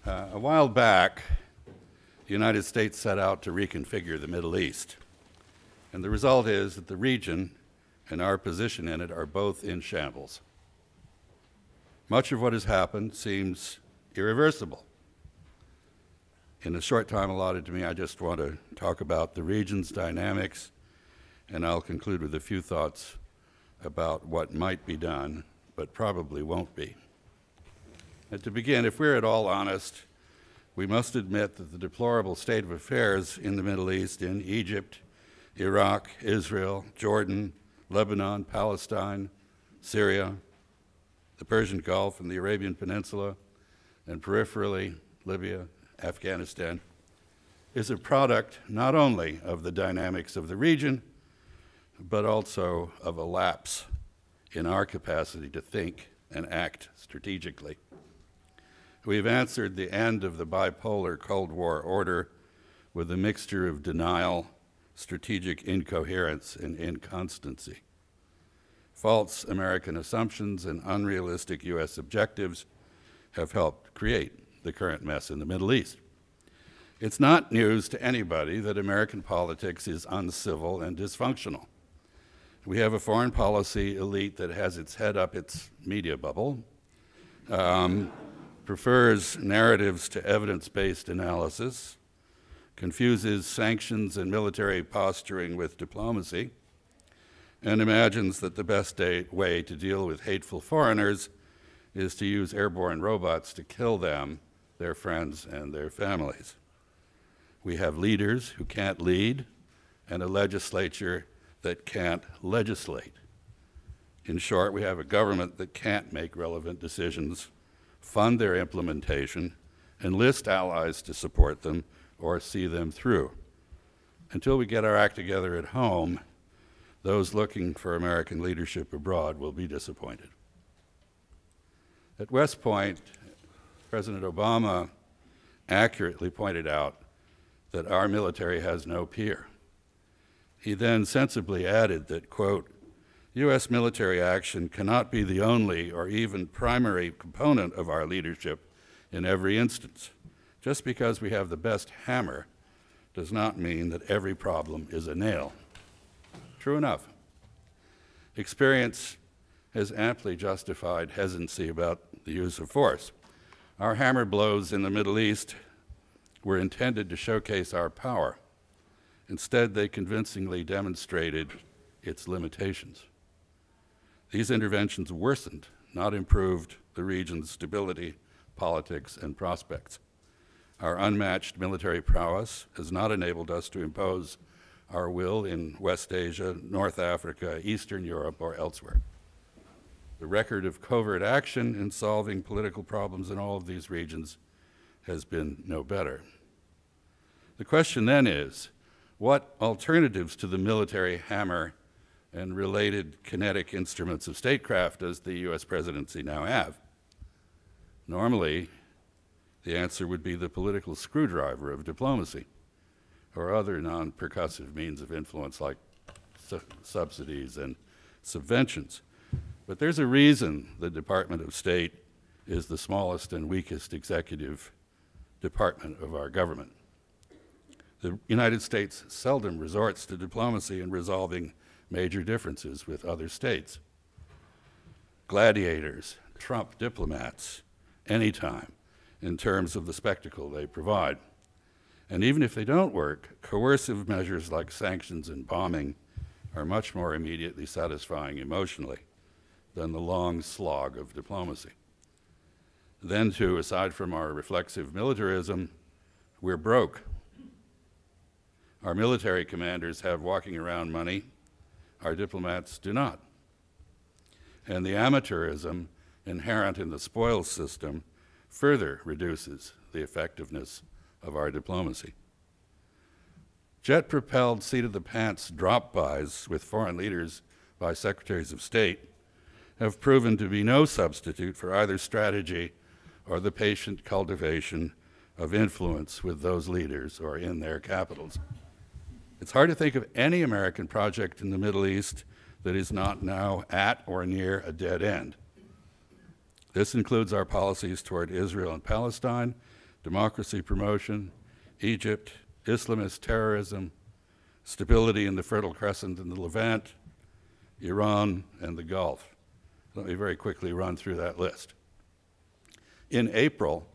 A while back, the United States set out to reconfigure the Middle East. And the result is that the region and our position in it are both in shambles. Much of what has happened seems irreversible. In the short time allotted to me, I just want to talk about the region's dynamics, and I'll conclude with a few thoughts about what might be done, but probably won't be. And to begin, if we're at all honest, we must admit that the deplorable state of affairs in the Middle East, in Egypt, Iraq, Israel, Jordan, Lebanon, Palestine, Syria, the Persian Gulf and the Arabian Peninsula, and peripherally Libya, Afghanistan, is a product not only of the dynamics of the region, but also of a lapse in our capacity to think and act strategically. We've answered the end of the bipolar Cold War order with a mixture of denial, strategic incoherence, and inconstancy. False American assumptions and unrealistic U.S. objectives have helped create the current mess in the Middle East. It's not news to anybody that American politics is uncivil and dysfunctional. We have a foreign policy elite that has its head up its media bubble, prefers narratives to evidence-based analysis, confuses sanctions and military posturing with diplomacy, and imagines that the best way to deal with hateful foreigners is to use airborne robots to kill them, their friends, and their families. We have leaders who can't lead and a legislature that can't legislate. In short, we have a government that can't make relevant decisions, fund their implementation, enlist allies to support them, or see them through. Until we get our act together at home, those looking for American leadership abroad will be disappointed. At West Point, President Obama accurately pointed out that our military has no peer. He then sensibly added that, quote, U.S. military action cannot be the only or even primary component of our leadership in every instance. Just because we have the best hammer does not mean that every problem is a nail. True enough. Experience has amply justified hesitancy about the use of force. Our hammer blows in the Middle East were intended to showcase our power. Instead, they convincingly demonstrated its limitations. These interventions worsened, not improved, the region's stability, politics, and prospects. Our unmatched military prowess has not enabled us to impose our will in West Asia, North Africa, Eastern Europe, or elsewhere. The record of covert action in solving political problems in all of these regions has been no better. The question then is, what alternatives to the military hammer and related kinetic instruments of statecraft does the U.S. presidency now have? Normally, the answer would be the political screwdriver of diplomacy or other non-percussive means of influence like subsidies and subventions. But there's a reason the Department of State is the smallest and weakest executive department of our government. The United States seldom resorts to diplomacy in resolving major differences with other states. Gladiators trump diplomats anytime in terms of the spectacle they provide. And even if they don't work, coercive measures like sanctions and bombing are much more immediately satisfying emotionally than the long slog of diplomacy. Then, too, aside from our reflexive militarism, we're broke. Our military commanders have walking around money. Our diplomats do not. And the amateurism inherent in the spoils system further reduces the effectiveness of our diplomacy. Jet-propelled, seat-of-the-pants drop-bys with foreign leaders by secretaries of state have proven to be no substitute for either strategy or the patient cultivation of influence with those leaders or in their capitals. It's hard to think of any American project in the Middle East that is not now at or near a dead end. This includes our policies toward Israel and Palestine, democracy promotion, Egypt, Islamist terrorism, stability in the Fertile Crescent and the Levant, Iran, and the Gulf. Let me very quickly run through that list. In April,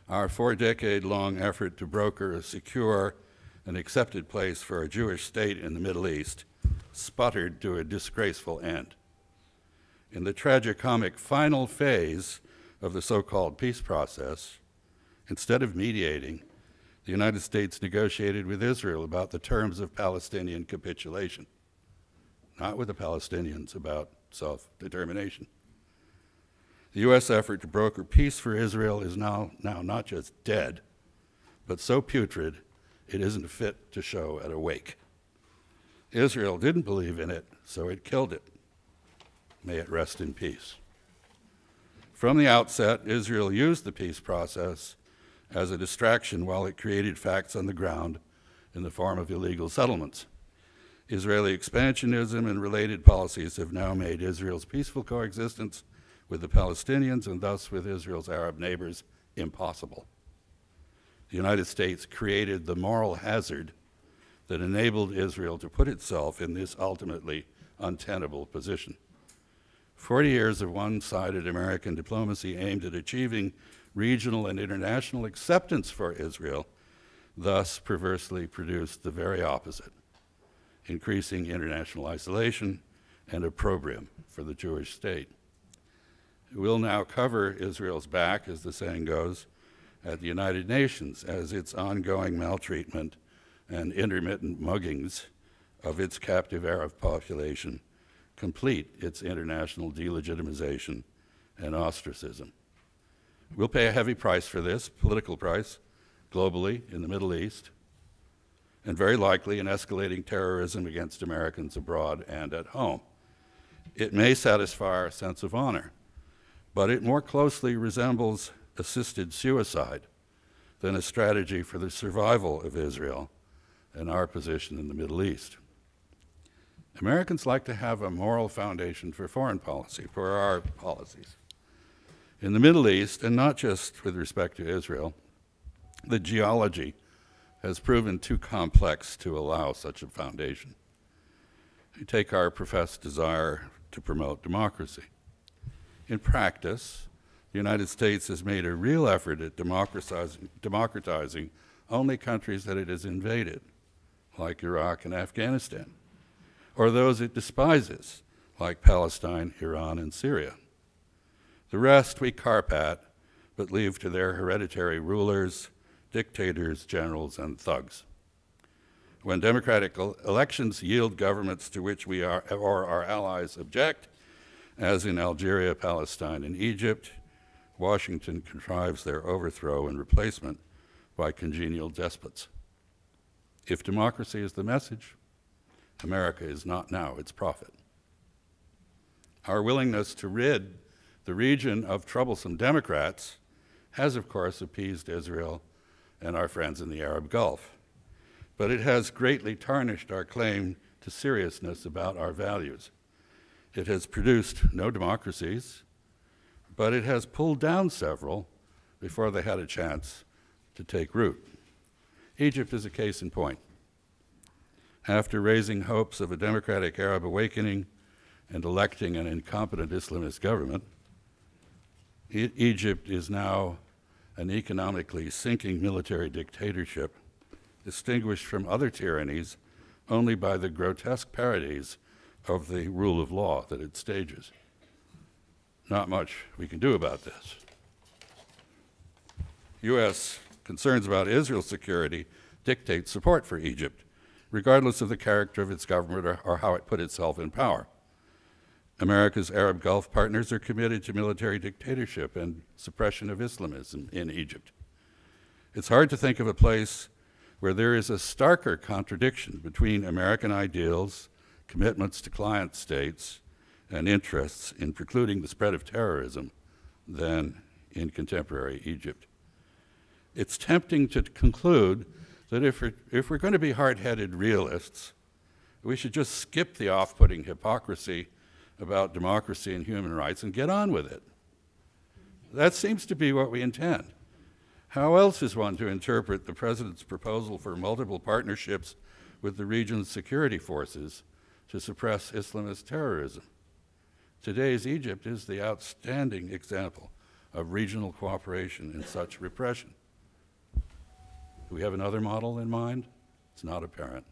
our 4-decade-long effort to broker a secure and accepted place for a Jewish state in the Middle East sputtered to a disgraceful end. In the tragicomic final phase of the so-called peace process, instead of mediating, the United States negotiated with Israel about the terms of Palestinian capitulation, not with the Palestinians about self-determination. The U.S. effort to broker peace for Israel is now not just dead, but so putrid it isn't fit to show at a wake. Israel didn't believe in it, so it killed it. May it rest in peace. From the outset, Israel used the peace process as a distraction while it created facts on the ground in the form of illegal settlements. Israeli expansionism and related policies have now made Israel's peaceful coexistence with the Palestinians and thus with Israel's Arab neighbors impossible. The United States created the moral hazard that enabled Israel to put itself in this ultimately untenable position. 40 years of one-sided American diplomacy aimed at achieving regional and international acceptance for Israel thus perversely produced the very opposite, increasing international isolation and opprobrium for the Jewish state. We'll now cover Israel's back, as the saying goes, at the United Nations as its ongoing maltreatment and intermittent muggings of its captive Arab population complete its international delegitimization and ostracism. We'll pay a heavy price for this, political price, globally in the Middle East, and very likely in escalating terrorism against Americans abroad and at home. It may satisfy our sense of honor, but it more closely resembles assisted suicide than a strategy for the survival of Israel and our position in the Middle East. Americans like to have a moral foundation for foreign policy, for our policies. In the Middle East, and not just with respect to Israel, the geology has proven too complex to allow such a foundation. You take our professed desire to promote democracy. In practice, the United States has made a real effort at democratizing only countries that it has invaded, like Iraq and Afghanistan, or those it despises, like Palestine, Iran, and Syria. The rest we carp at, but leave to their hereditary rulers, dictators, generals, and thugs. When democratic elections yield governments to which we or our allies object, as in Algeria, Palestine, and Egypt, Washington contrives their overthrow and replacement by congenial despots. If democracy is the message, America is not now its prophet. Our willingness to rid the region of troublesome Democrats has, of course, appeased Israel and our friends in the Arab Gulf, but it has greatly tarnished our claim to seriousness about our values. It has produced no democracies, but it has pulled down several before they had a chance to take root. Egypt is a case in point. After raising hopes of a democratic Arab awakening and electing an incompetent Islamist government, Egypt is now an economically sinking military dictatorship, distinguished from other tyrannies only by the grotesque parodies of the rule of law that it stages. Not much we can do about this. U.S. concerns about Israel's security dictate support for Egypt, regardless of the character of its government or how it put itself in power. America's Arab Gulf partners are committed to military dictatorship and suppression of Islamism in Egypt. It's hard to think of a place where there is a starker contradiction between American ideals, commitments to client states, and interests in precluding the spread of terrorism than in contemporary Egypt. It's tempting to conclude that if we're going to be hard-headed realists, we should just skip the off-putting hypocrisy about democracy and human rights and get on with it. That seems to be what we intend. How else is one to interpret the President's proposal for multiple partnerships with the region's security forces to suppress Islamist terrorism? Today's Egypt is the outstanding example of regional cooperation in such repression. Do we have another model in mind? It's not apparent.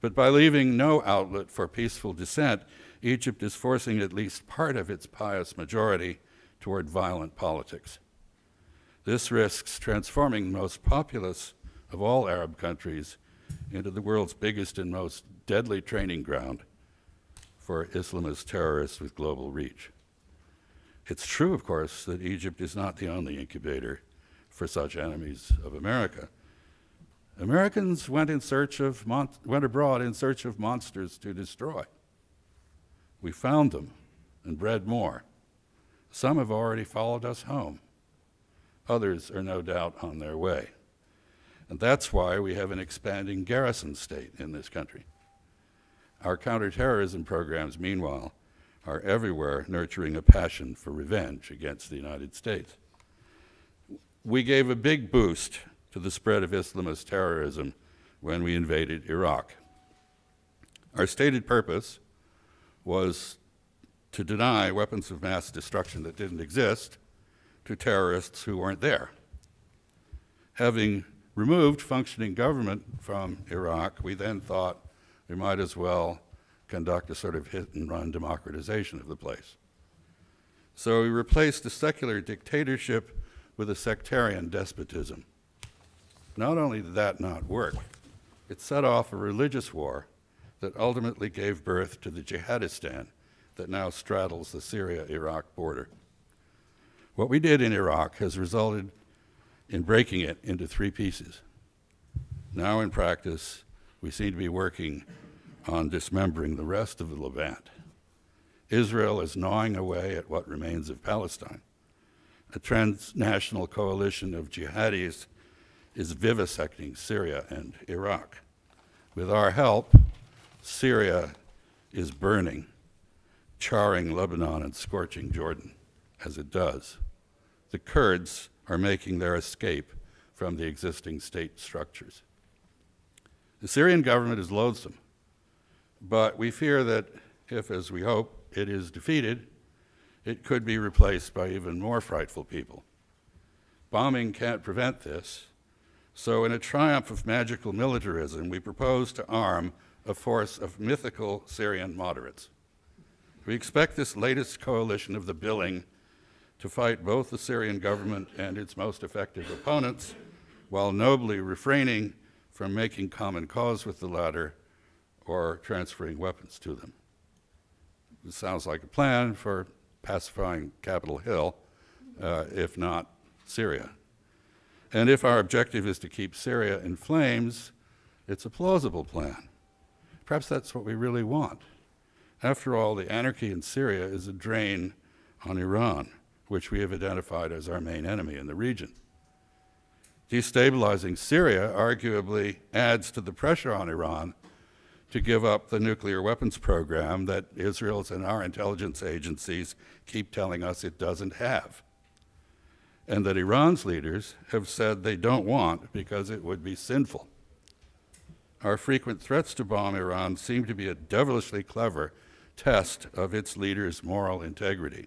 But by leaving no outlet for peaceful dissent, Egypt is forcing at least part of its pious majority toward violent politics. This risks transforming the most populous of all Arab countries into the world's biggest and most deadly training ground for Islamist terrorists with global reach. It's true, of course, that Egypt is not the only incubator for such enemies of America. Americans went abroad in search of monsters to destroy. We found them and bred more. Some have already followed us home. Others are no doubt on their way. And that's why we have an expanding garrison state in this country. Our counterterrorism programs, meanwhile, are everywhere nurturing a passion for revenge against the United States. We gave a big boost to the spread of Islamist terrorism when we invaded Iraq. Our stated purpose was to deny weapons of mass destruction that didn't exist to terrorists who weren't there. Having removed functioning government from Iraq, we then thought we might as well conduct a sort of hit-and-run democratization of the place. So we replaced a secular dictatorship with a sectarian despotism. Not only did that not work, it set off a religious war that ultimately gave birth to the Jihadistan that now straddles the Syria-Iraq border. What we did in Iraq has resulted in breaking it into three pieces. Now in practice, we seem to be working on dismembering the rest of the Levant. Israel is gnawing away at what remains of Palestine. A transnational coalition of jihadis is vivisecting Syria and Iraq. With our help, Syria is burning, charring Lebanon and scorching Jordan as it does. The Kurds are making their escape from the existing state structures. The Syrian government is loathsome, but we fear that if, as we hope, it is defeated, it could be replaced by even more frightful people. Bombing can't prevent this, so in a triumph of magical militarism, we propose to arm a force of mythical Syrian moderates. We expect this latest coalition of the billing to fight both the Syrian government and its most effective opponents, while nobly refraining from making common cause with the latter or transferring weapons to them. This sounds like a plan for pacifying Capitol Hill, if not Syria. And if our objective is to keep Syria in flames, it's a plausible plan. Perhaps that's what we really want. After all, the anarchy in Syria is a drain on Iran, which we have identified as our main enemy in the region. Destabilizing Syria arguably adds to the pressure on Iran to give up the nuclear weapons program that Israel's and our intelligence agencies keep telling us it doesn't have, and that Iran's leaders have said they don't want because it would be sinful. Our frequent threats to bomb Iran seem to be a devilishly clever test of its leaders' moral integrity.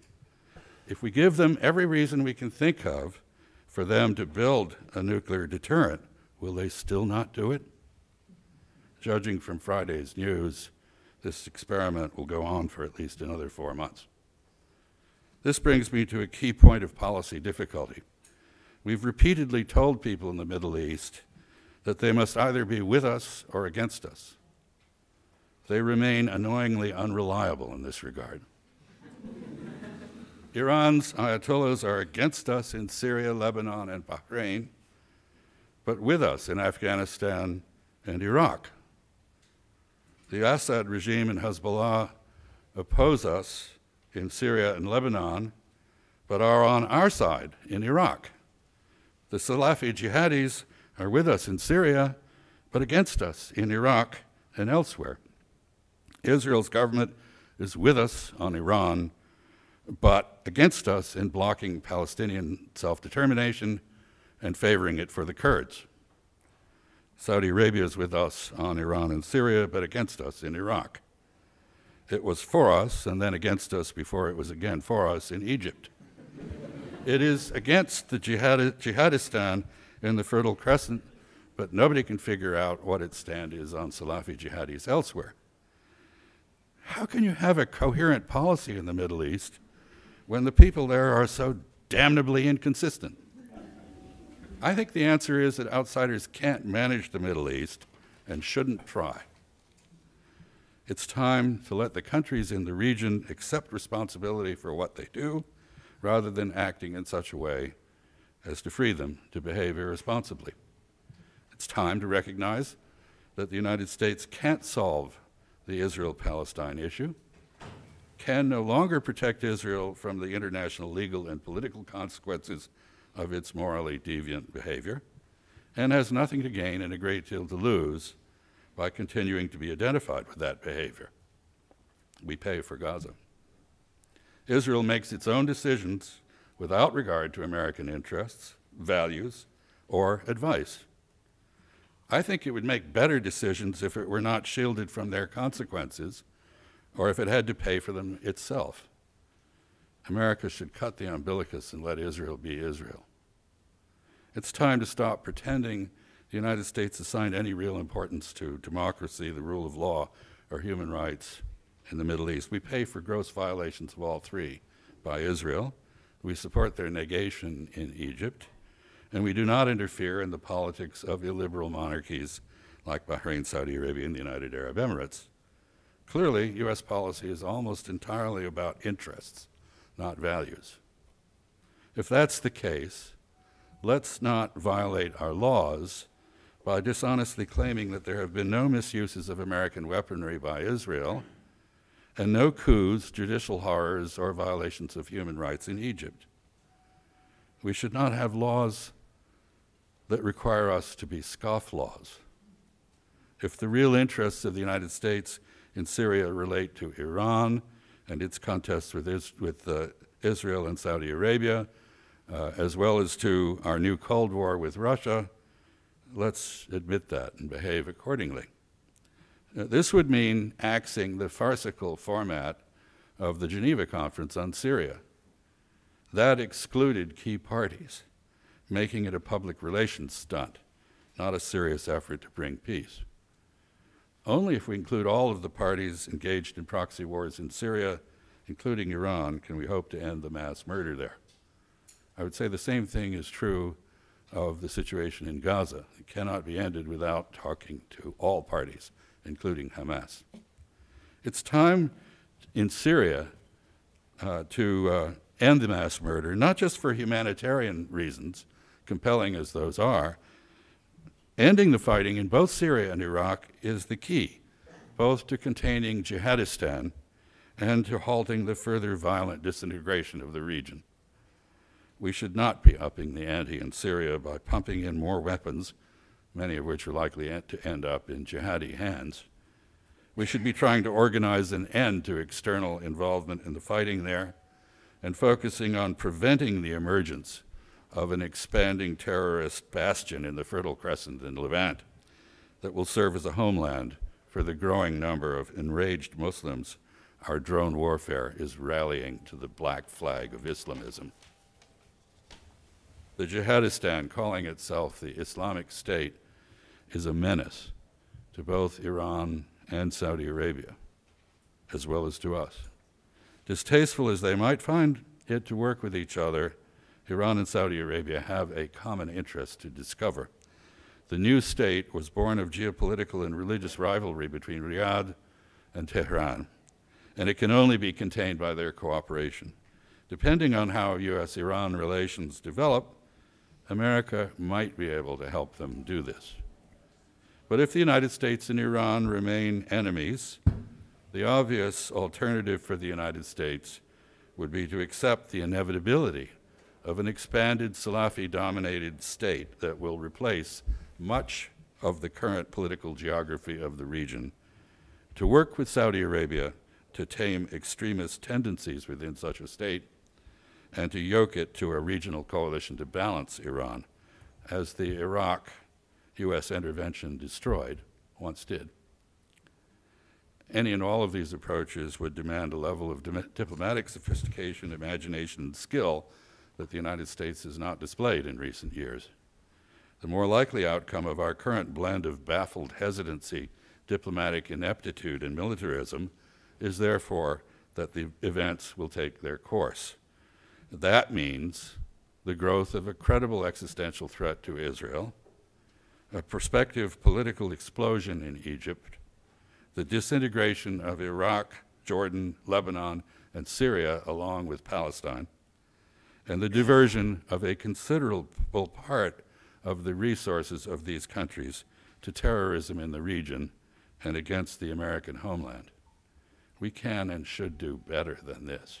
If we give them every reason we can think of for them to build a nuclear deterrent, will they still not do it? Judging from Friday's news, this experiment will go on for at least another 4 months. This brings me to a key point of policy difficulty. We've repeatedly told people in the Middle East that they must either be with us or against us. They remain annoyingly unreliable in this regard. Iran's ayatollahs are against us in Syria, Lebanon, and Bahrain, but with us in Afghanistan and Iraq. The Assad regime and Hezbollah oppose us in Syria and Lebanon, but are on our side in Iraq. The Salafi jihadis are with us in Syria, but against us in Iraq and elsewhere. Israel's government is with us on Iran, but against us in blocking Palestinian self-determination and favoring it for the Kurds. Saudi Arabia is with us on Iran and Syria, but against us in Iraq. It was for us and then against us before it was again for us in Egypt. It is against the Jihadistan in the Fertile Crescent, but nobody can figure out what its stand is on Salafi jihadis elsewhere. How can you have a coherent policy in the Middle East when the people there are so damnably inconsistent? I think the answer is that outsiders can't manage the Middle East and shouldn't try. It's time to let the countries in the region accept responsibility for what they do, rather than acting in such a way as to free them to behave irresponsibly. It's time to recognize that the United States can't solve the Israel-Palestine issue, can no longer protect Israel from the international legal and political consequences of its morally deviant behavior, and has nothing to gain and a great deal to lose by continuing to be identified with that behavior. We pay for Gaza. Israel makes its own decisions without regard to American interests, values, or advice. I think it would make better decisions if it were not shielded from their consequences, or if it had to pay for them itself. America should cut the umbilicus and let Israel be Israel. It's time to stop pretending the United States assigned any real importance to democracy, the rule of law, or human rights in the Middle East. We pay for gross violations of all three by Israel. We support their negation in Egypt. And we do not interfere in the politics of illiberal monarchies like Bahrain, Saudi Arabia, and the United Arab Emirates. Clearly, U.S. policy is almost entirely about interests, not values. If that's the case, let's not violate our laws by dishonestly claiming that there have been no misuses of American weaponry by Israel and no coups, judicial horrors, or violations of human rights in Egypt. We should not have laws that require us to be scofflaws. If the real interests of the United States in Syria relate to Iran and its contests with Israel and Saudi Arabia, as well as to our new Cold War with Russia, let's admit that and behave accordingly. This would mean axing the farcical format of the Geneva Conference on Syria. That excluded key parties, making it a public relations stunt, not a serious effort to bring peace. Only if we include all of the parties engaged in proxy wars in Syria, including Iran, can we hope to end the mass murder there. I would say the same thing is true of the situation in Gaza. It cannot be ended without talking to all parties, including Hamas. It's time in Syria to end the mass murder, not just for humanitarian reasons, compelling as those are. Ending the fighting in both Syria and Iraq is the key, both to containing Jihadistan and to halting the further violent disintegration of the region. We should not be upping the ante in Syria by pumping in more weapons, many of which are likely to end up in jihadi hands. We should be trying to organize an end to external involvement in the fighting there and focusing on preventing the emergence of an expanding terrorist bastion in the Fertile Crescent in Levant that will serve as a homeland for the growing number of enraged Muslims our drone warfare is rallying to the black flag of Islamism. The Jihadistan, calling itself the Islamic State, is a menace to both Iran and Saudi Arabia, as well as to us. Distasteful as they might find it to work with each other, Iran and Saudi Arabia have a common interest to discover. The new state was born of geopolitical and religious rivalry between Riyadh and Tehran, and it can only be contained by their cooperation. Depending on how U.S.-Iran relations develop, America might be able to help them do this. But if the United States and Iran remain enemies, the obvious alternative for the United States would be to accept the inevitability of an expanded Salafi-dominated state that will replace much of the current political geography of the region, to work with Saudi Arabia to tame extremist tendencies within such a state, and to yoke it to a regional coalition to balance Iran, as the Iraq U.S. intervention destroyed once did. Any and all of these approaches would demand a level of diplomatic sophistication, imagination, and skill that the United States has not displayed in recent years. The more likely outcome of our current blend of baffled hesitancy, diplomatic ineptitude, and militarism is therefore that the events will take their course. That means the growth of a credible existential threat to Israel, a prospective political explosion in Egypt, the disintegration of Iraq, Jordan, Lebanon, and Syria, along with Palestine, and the diversion of a considerable part of the resources of these countries to terrorism in the region and against the American homeland. We can and should do better than this.